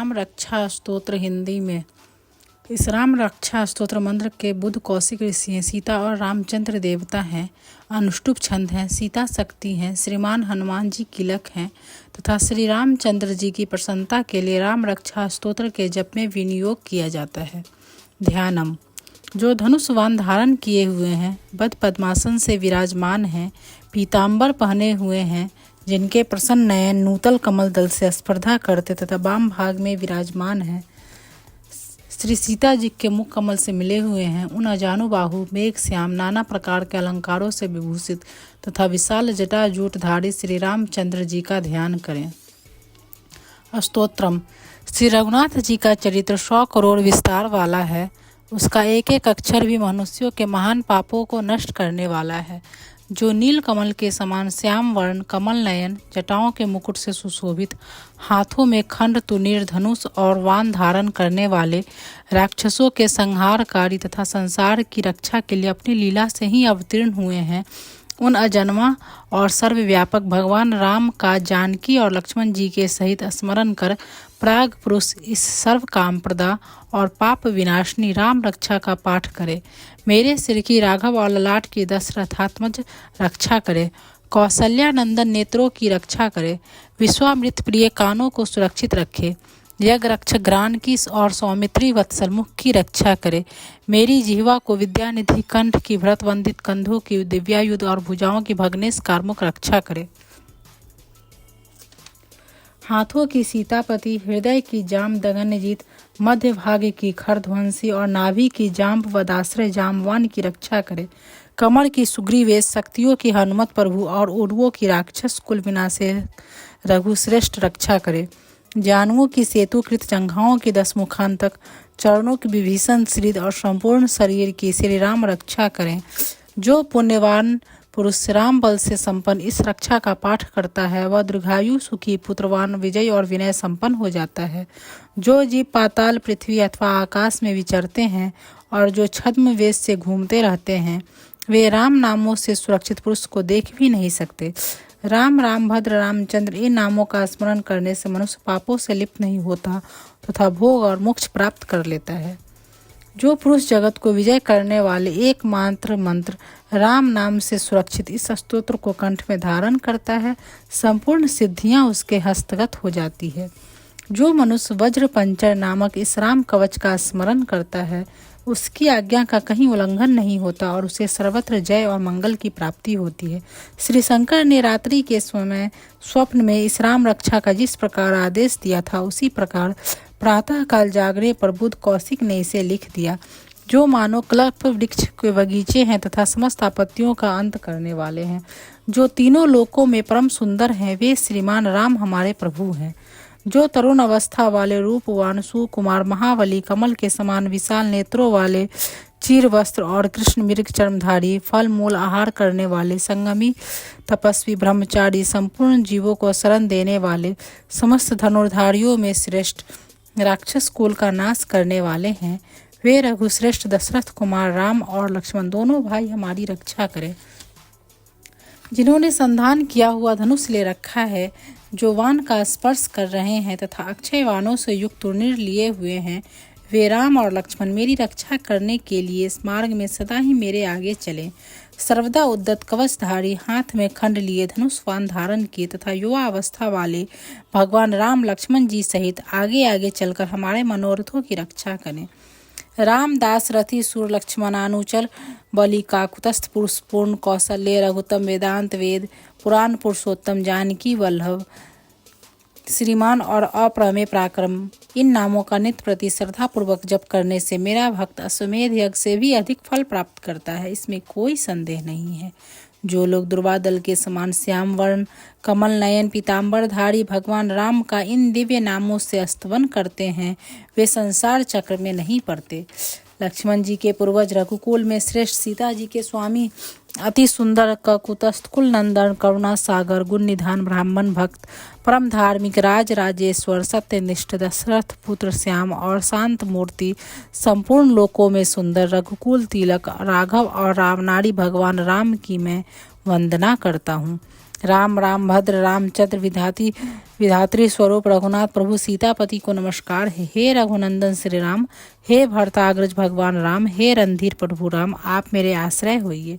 राम रक्षा स्तोत्र हिंदी में। इस राम रक्षा स्तोत्र मंत्र के बुद्ध कौशिक ऋषि हैं, सीता और रामचंद्र देवता हैं, अनुष्टुप छंद हैं, सीता शक्ति हैं, श्रीमान हनुमान जी किलक हैं तथा श्री रामचंद्र जी की प्रसन्नता के लिए राम रक्षा स्तोत्र के जप में विनियोग किया जाता है। ध्यानम। जो धनुष बाण धारण किए हुए हैं, बद्ध पद्मासन से विराजमान हैं, पीताम्बर पहने हुए हैं, जिनके प्रसन्न नयन नूतल कमल दल से स्पर्धा करते तथा वाम भाग में विराजमान हैं, श्री सीता जी के मुख कमल से मिले हुए हैं, उन अजानुबाहु मेघ श्याम नाना प्रकार के अलंकारों से विभूषित तथा विशाल जटा जूटधारी श्री रामचंद्र जी का ध्यान करें। स्तोत्रम। श्री रघुनाथ जी का चरित्र 100 करोड़ विस्तार वाला है। उसका एक एक अक्षर भी मनुष्यों के महान पापों को नष्ट करने वाला है। जो नील कमल के समान श्याम वर्ण, कमल नयन, जटाओं के मुकुट से सुशोभित, हाथों में खंड तुनीर धनुष और वाण धारण करने वाले, राक्षसों के संहारकारी तथा संसार की रक्षा के लिए अपनी लीला से ही अवतीर्ण हुए हैं, उन अजन्मा और सर्वव्यापक भगवान राम का जानकी और लक्ष्मण जी के सहित स्मरण कर प्राग पुरुष इस सर्व काम प्रदा और पाप विनाशनी राम रक्षा का पाठ करे। मेरे सिर की राघव और ललाट की दशरथात्मज रक्षा करे। कौशल्यानंदन नेत्रों की रक्षा करे। विश्वामृत प्रिय कानों को सुरक्षित रखे। यज्ञ रक्षक ग्राण की और सौमित्री वत्सल मुख की रक्षा करे। मेरी जिह्वा को विद्यानिधि कंठ की भरत वंदित कंधों की दिव्यायुध और भुजाओं की भग्नेश कार्मुक रक्षा करे। हाथों की सीतापति, हृदय की जाम दगनजीत, मध्य भाग की खरध्वंसी और नाभि की जाम्बवदाश्रय जामवान की रक्षा करे। कमर की सुग्रीवेश, शक्तियों की हनुमत प्रभु और उर्वों की राक्षस कुल विनाशे रघुश्रेष्ठ रक्षा करे। जानुओं की सेतुकृत जंघाओं की 10 मुखांतक, चरणों की विभीषण श्रीद और संपूर्ण शरीर की श्री राम रक्षा करें। जो पुण्यवान पुरुष राम बल से संपन्न इस रक्षा का पाठ करता है, वह दीर्घायु सुखी पुत्रवान विजय और विनय संपन्न हो जाता है। जो जीव पाताल पृथ्वी अथवा आकाश में विचरते हैं और जो छद्म वेश से घूमते रहते हैं, वे राम नामों से सुरक्षित पुरुष को देख भी नहीं सकते। राम, रामभद्र, रामचंद्र इन नामों का स्मरण करने से मनुष्य पापों से लिप्त नहीं होता तथा भोग और मोक्ष प्राप्त कर लेता है। जो पुरुष जगत को विजय करने वाले एकमात्र मंत्र राम नाम से सुरक्षित इस स्तोत्र को कंठ में धारण करता है, संपूर्ण सिद्धियां उसके हस्तगत हो जाती है। जो मनुष्य वज्र पंचर नामक इस राम कवच का स्मरण करता है, उसकी आज्ञा का कहीं उल्लंघन नहीं होता और उसे सर्वत्र जय और मंगल की प्राप्ति होती है। श्री शंकर ने रात्रि के समय स्वप्न में इस राम रक्षा का जिस प्रकार आदेश दिया था, उसी प्रकार प्रातः काल जागने पर बुद्ध कौशिक ने इसे लिख दिया। जो मानो कल्प वृक्ष के बगीचे हैं तथा समस्त आपत्तियों का अंत करने वाले हैं, जो तीनों लोकों में परम सुंदर हैं, वे श्रीमान राम हमारे प्रभु हैं। जो तरुण अवस्था वाले रूपवान सुकुमार महाबली, कमल के समान विशाल नेत्रों वाले, चीर वस्त्र और कृष्ण मृग चर्मधारी, फल मूल आहार करने वाले, संगमी तपस्वी ब्रह्मचारी, संपूर्ण जीवों को शरण देने वाले, समस्त धनुर्धारियों में श्रेष्ठ, राक्षस कुल का नाश करने वाले हैं, वे रघुश्रेष्ठ दशरथ कुमार राम और लक्ष्मण दोनों भाई हमारी रक्षा करें। जिन्होंने संधान किया हुआ धनुष ले रखा है, जो वान का स्पर्श कर रहे हैं तथा अक्षय वानों से युक्त तुर्निर लिए हुए हैं, वे राम और लक्ष्मण मेरी रक्षा करने के लिए इस मार्ग में सदा ही मेरे आगे चलें। सर्वदा उद्दत कवचधारी, हाथ में खंड लिए धनुष वान धारण किए तथा युवा अवस्था वाले भगवान राम लक्ष्मण जी सहित आगे आगे चलकर हमारे मनोरथों की रक्षा करें। रामदास रथी सुर लक्ष्मणानुचर, बलि का कुतस्थ पुरुष पूर्ण कौशल्य, रघुतम वेदांत वेद, पुराण पुरुषोत्तम जानकी वल्लभ, श्रीमान और अप्रमेय पराक्रम, इन नामों का नित्य प्रति श्रद्धा पूर्वक जप करने से मेरा भक्त अश्वमेध यज्ञ से भी अधिक फल प्राप्त करता है, इसमें कोई संदेह नहीं है। जो लोग दुर्वादल के समान श्याम वर्ण, कमल नयन, पीताम्बरधारी भगवान राम का इन दिव्य नामों से स्तवन करते हैं, वे संसार चक्र में नहीं पड़ते। लक्ष्मण जी के पूर्वज, रघुकुल में श्रेष्ठ, सीता जी के स्वामी, अति सुंदर कुतस्थ कुल नंदन, करुणा सागर, गुण निधान, ब्राह्मण भक्त, परम धार्मिक, राज राजेश्वर, सत्यनिष्ठ, दशरथ पुत्र श्याम और शांत मूर्ति, संपूर्ण लोकों में सुंदर, रघुकुल तिलक, राघव और रामनारी भगवान राम की मैं वंदना करता हूँ। राम राम भद्र रामचंद्र विधात्री स्वरूप रघुनाथ प्रभु सीतापति को नमस्कार है। हे रघुनंदन श्री राम, हे भरताग्रज भगवान राम, हे रणधीर प्रभु राम, आप मेरे आश्रय होइए।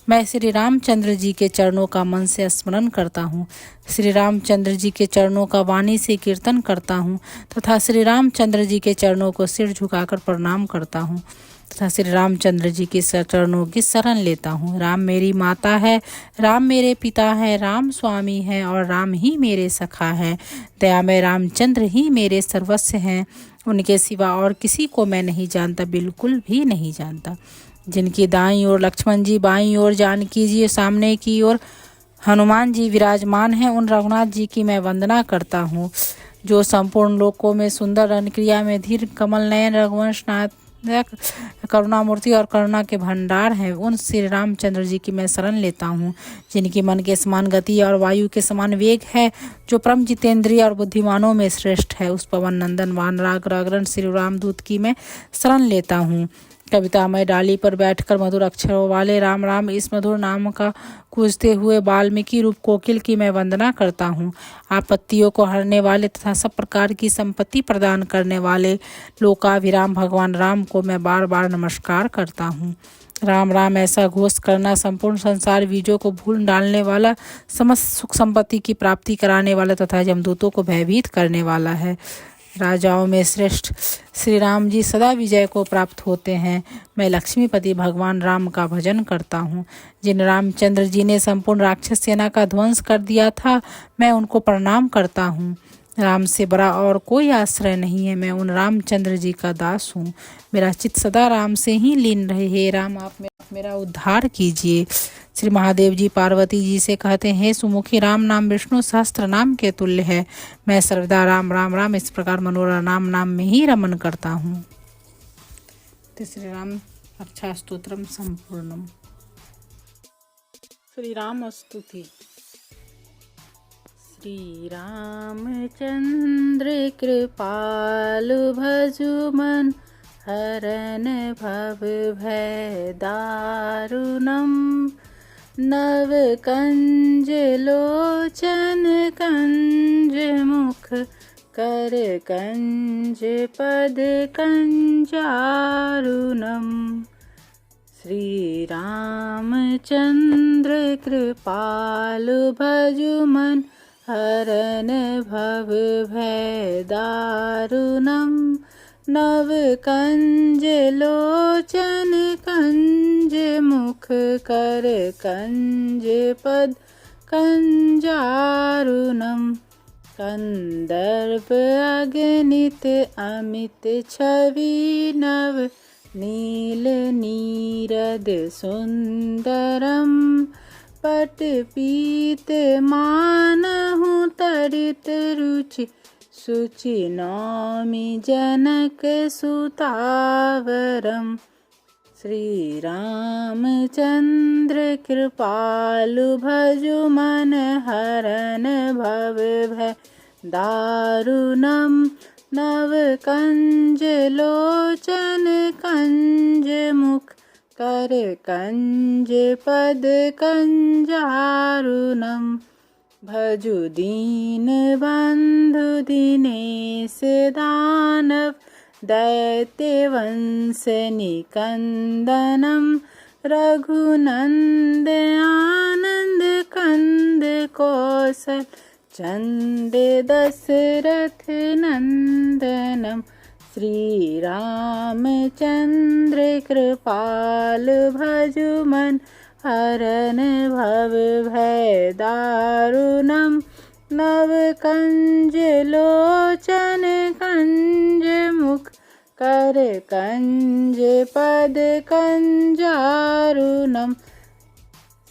मैं श्री रामचंद्र जी के चरणों का मन से स्मरण करता हूँ, श्री रामचंद्र जी के चरणों का वाणी से कीर्तन करता हूँ तथा श्री रामचंद्र जी के चरणों को सिर झुकाकर प्रणाम करता हूँ तथा श्री रामचंद्र जी के चरणों की शरण लेता हूँ। राम मेरी माता है, राम मेरे पिता है, राम स्वामी है और राम ही मेरे सखा है। दयामय रामचंद्र ही मेरे सर्वस्व हैं, उनके सिवा और किसी को मैं नहीं जानता, बिल्कुल भी नहीं जानता। जिनकी दाईं ओर लक्ष्मण जी, बाईं ओर जानकी जी, सामने की ओर हनुमान जी विराजमान हैं, उन रघुनाथ जी की मैं वंदना करता हूँ। जो संपूर्ण लोकों में सुंदर रनक्रिया में धीर कमल नयन रघुवंश नायक करुणामूर्ति और करुणा के भंडार हैं, उन श्री रामचंद्र जी की मैं शरण लेता हूँ। जिनकी मन के समान गति और वायु के समान वेग है, जो परम जितेंद्रिय और बुद्धिमानों में श्रेष्ठ है, उस पवन नंदन वानराग रागरण श्री रामदूत की मैं शरण लेता हूँ। कवितामय डाली पर बैठकर मधुर अक्षरों वाले राम राम इस मधुर नाम का कूजते हुए वाल्मीकि रूप कोकिल की मैं वंदना करता हूँ। आपत्तियों को हरने वाले तथा सब प्रकार की संपत्ति प्रदान करने वाले लोकाभिराम भगवान राम को मैं बार बार नमस्कार करता हूँ। राम राम ऐसा घोष करना संपूर्ण संसार बीजों को भूल डालने वाला, समस्त सुख संपत्ति की प्राप्ति कराने वाला तथा यमदूतों को भयभीत करने वाला है। राजाओं में श्रेष्ठ श्री राम जी सदा विजय को प्राप्त होते हैं। मैं लक्ष्मीपति भगवान राम का भजन करता हूँ। जिन रामचंद्र जी ने संपूर्ण राक्षस सेना का ध्वंस कर दिया था, मैं उनको प्रणाम करता हूँ। राम से बड़ा और कोई आश्रय नहीं है, मैं उन रामचंद्र जी का दास हूँ। मेरा चित्त सदा राम से ही लीन रहे। हे राम, आप मेरा उद्धार कीजिए। श्री महादेव जी पार्वती जी से कहते हैं, हे सुमुखी, राम नाम विष्णु सहस्त्र नाम के तुल्य है। मैं सर्वदा राम राम राम इस प्रकार मनोरम नाम नाम में ही रमन करता हूँ। श्री राम रक्षा स्तोत्रम संपूर्णम। श्री राम स्तुति। श्री रामचंद्र कृपालु भजुमन, हरन भव भय दारुणम। नव कंज लोचन कंज मुख, कर कंज पद कंजारुणम। श्री रामचंद्र कृपालु भजुमन, हरन भव भय दारुणम। नव कंज लोचन कंज मुख, कर कंज पद कंजारुणम। कंदर्प अगणित अमित छवि, नव नील नीरद सुंदरम। पट पीत मानहु तरित रुचि, सुचि नौमि जनक सुतावरम। श्री रामचंद्र कृपालु भजुमन, हरन भव भय दारुणम। नव कंज लोचन कंज मुख, कर कंज पद कंजारुणम। भजु दीन बंधु दिनेश दानव, दैत्य वंश निकंदनम। रघुनंद आनंद कंद कौशल, चंद दशरथ नंदनम। श्री रामचंद्र कृपाल भजुमन, हरन भव भय दारुणम। नव कंज लोचन कंज मुख, कर कंज पद कंजारुणम।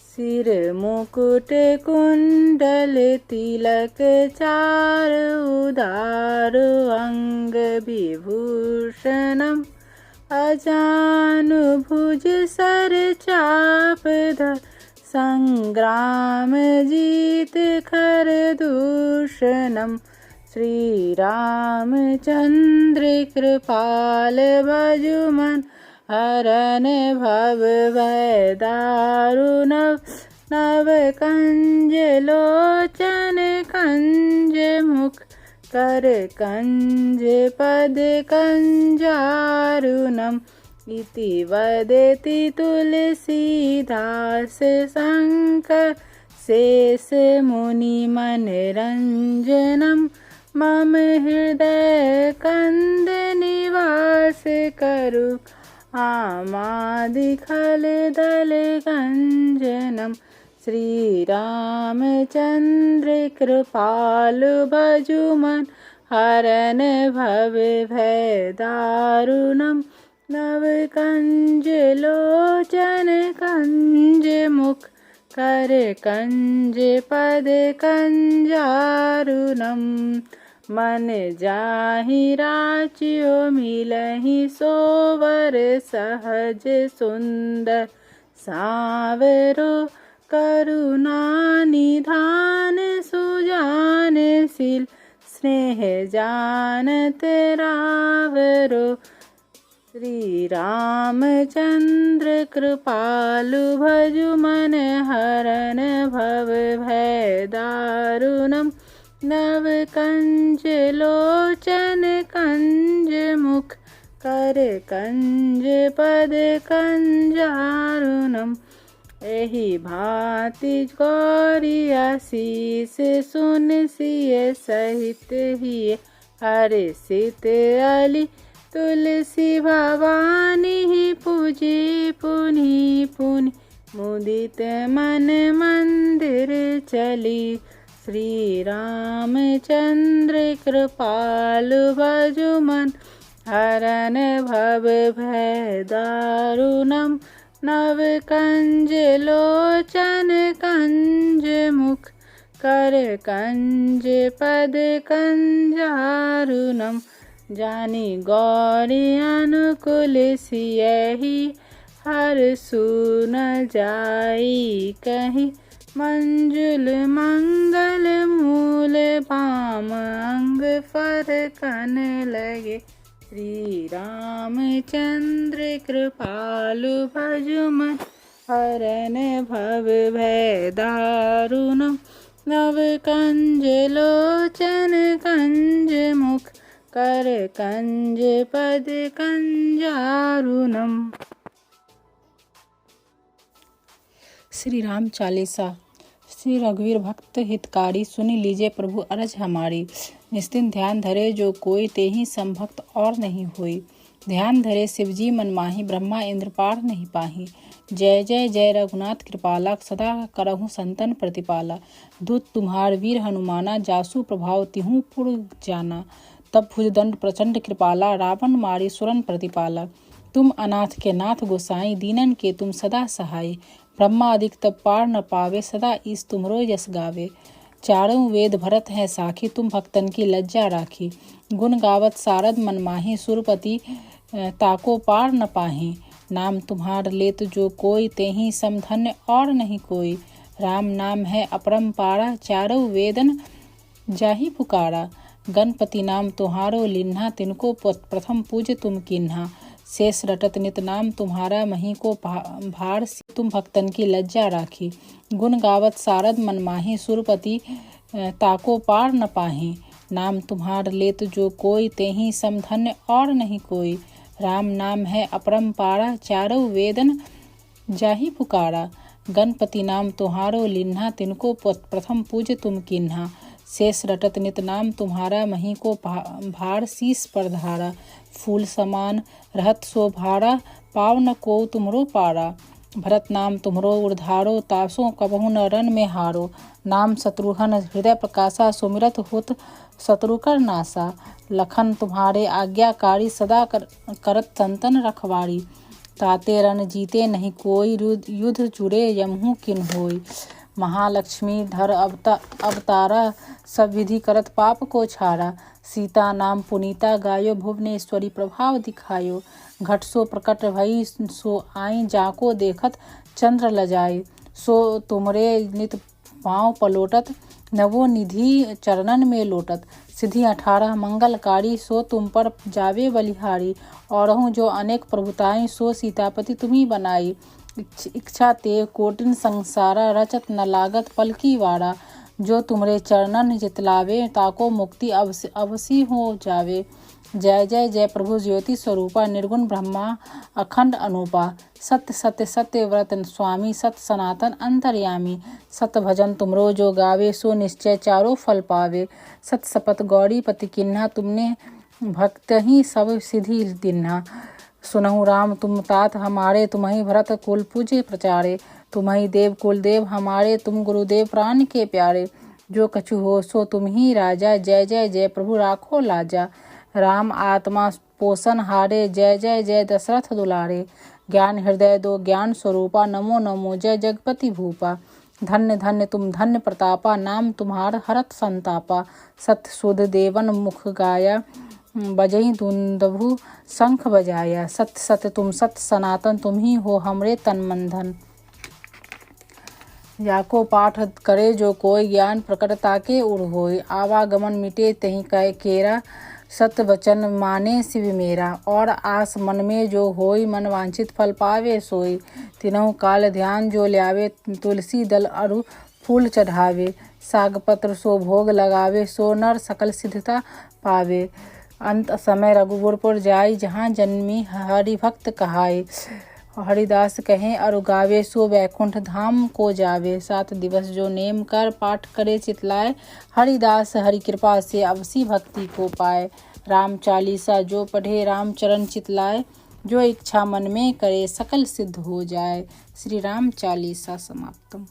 सिर मुकुट कुंडल तिलक चार, उदार अंग विभूषणम। अजानु भुज सर चाप धर, संग्राम जीत खर दूषणम। श्री रामचंद्र कृपाल भजुमन, हरन भव भय दारुणम। नव कंज लोचन कंज मुख कर कंज पद कंजारुणम इति वदति तुलसीदास शंकर शेष मुनि मनरंजनम मम हृदय कंद निवास करु आमादि खल दल गंजनम श्री रामचंद्र कृपालु भजुमन हरन भव भय दारुणम नव कंज लोचन कंज मुख कर कंज पद कंजारुणम मन जाहि राचियो मिलहि सोवर सहज सुंदर सावरो करुणा निधान सुजानशील स्नेह जानत रावरो श्री रामचंद्र कृपालु भजुमन हरन भव भय दारुणम नव कंज लोचन कंज मुख कर कंज पद कंजारुणम एहि भांति गौरिया शीस सुन सिय सहित ही हर्षित अली तुलसी भवानी पूजी पुनि पुनि मुदित मन मंदिर चली श्री रामचंद्र कृपालु भजुमन हरन भव भय दारुणम नव कंज लोचन कंज मुख कर कंज पद कंजारुणम जानी गौरी अनुकूल सियहि हर सुन जाई कहीं मंजुल मंगल मूल बाम अंग फरकन लगे श्री रामचंद्र कृपालु भजुमन हरन भव भय दारुणम नव कंज लोचन कंज मुख कर कंज पद कंजारुणम। श्री राम चालीसा। श्री रघुवीर भक्त हितकारी सुनी लीजिए प्रभु अरज हमारी। निस्तिन ध्यान धरे जो कोई तेहि समभक्त और नहीं होई। ध्यान धरे शिवजी मन माही ब्रह्मा इंद्र पार नहीं पाही। जय जय जय रघुनाथ कृपाला सदा करहु संतन प्रतिपाला। दूत तुम्हार वीर हनुमाना जासु प्रभाव तिहु पुर जाना। तब भुजदंड प्रचंड कृपाला रावण मारी सुरन प्रतिपाला। तुम अनाथ के नाथ गोसाई दीनन के तुम सदा सहाय। ब्रह्मा अधिक तब पार न पावे सदा ईस तुमरो यस गावे। चारों वेद भरत है साखी तुम भक्तन की लज्जा राखी। गुण गावत सारद मन माही सुरपति ताको पार न पाही। नाम तुम्हार लेत जो कोई तेहि समधन्य और नहीं कोई। राम नाम है अपरंपारा चारों वेदन जाहि पुकारा। गणपति नाम तुम्हारो लिन्हा तिनको प्रथम पूज तुम किन्हा। शेष रटत नित नाम तुम्हारा मही को भार तुम भक्तन की लज्जा राखी। गुण गावत सारद मन माही सुरपति ताको पार न पाही। नाम तुम्हार लेत जो कोई तेहि समधन्य और नहीं कोई। राम नाम है अपरंपारा चारों वेदन जाहि पुकारा। गणपति नाम तुम्हारो लिन्हा तिनको प्रथम पूज तुम किन्हा। शेष रटत नित नाम तुम्हारा मही को भार शीस पर धारा। फूल समान रहत शोभारा पावन को तुमरो पारा। भरत नाम तुमरो उर्धारो तासो कबहु न रन में हारो। नाम शत्रुघ्न हृदय प्रकाशा सुमिरत होत शत्रुकर नासा। लखन तुम्हारे आज्ञाकारी सदा करत संतन रखवारी। ताते रन जीते नहीं कोई युद्ध जुड़े यमहु किन होई। महालक्ष्मी धर अवतारा सब विधि करत पाप को छारा। सीता नाम पुनीता गायो भुवनेश्वरी प्रभाव दिखायो। घट सो प्रकट भई सो आई जाको देखत चंद्र लजाई। सो तुमरे नित पाँव पलोटत नवो निधि चरणन में लोटत। सिद्धि 18 मंगलकारी सो तुम पर जावे बलिहारी। और जो अनेक प्रभुताएं सो सीतापति तुम्ही बनाई। इच्छा ते कोटिन संसारा रचत न लागत पलकी वाड़ा। जो तुमरे चरणन जितलावे ताको मुक्ति अवसी हो जावे। जय जय जय प्रभु ज्योति स्वरूपा निर्गुण ब्रह्मा अखंड अनूपा। सत्य सत्य सत्य व्रत स्वामी सत सनातन अंतर्यामी। सत भजन तुमरो जो गावे सो निश्चय चारों फल पावे। सत सपत गौरी पति किन्हा तुमने भक्त ही सब सिद्धि दिन्हा। सुनहु राम तुम तात हमारे तुम्हि भरत कुल पूजे प्रचारे। तुम्हि देव कुल देव हमारे तुम गुरुदेव प्राण के प्यारे। जो कछु हो सो तुम ही राजा जय जय जय प्रभु राखो लाजा। राम आत्मा पोषण हारे जय जय जय दशरथ दुलारे। ज्ञान हृदय दो ज्ञान स्वरूपा नमो नमो जय जगपति भूपा। धन्य धन्य तुम धन्य प्रतापा नाम तुम्हार हरत संतापा। सत्य सुध देवन मुख गाया बजही दुंदभु शंख बजाया। सत्य सत्य तुम सत्य सनातन तुम ही हो हमरे तन मन धन। याको पाठ करे जो कोई ज्ञान प्रकटता के उड़ होय। आवागमन मिटे तही कह केरा सत्य वचन माने शिव मेरा। और आस मन में जो होई मन वांछित फल पावे सोई। तीनों काल ध्यान जो ल्यावे तुलसी दल अरु फूल चढ़ावे। सागपत्र सो भोग लगावे सो नर सकल सिद्धता पावे। अंत समय रघुपुर जाई जहाँ जन्मी हरि भक्त कहाय। हरिदास कहें अरु गावे सो वैकुंठ धाम को जावे। 7 दिवस जो नेम कर पाठ करे चितलाए। हरिदास हरि कृपा से अवसी भक्ति को पाए। राम चालीसा जो पढ़े राम चरण चितलाए। जो इच्छा मन में करे सकल सिद्ध हो जाए। श्री राम चालीसा समाप्तम।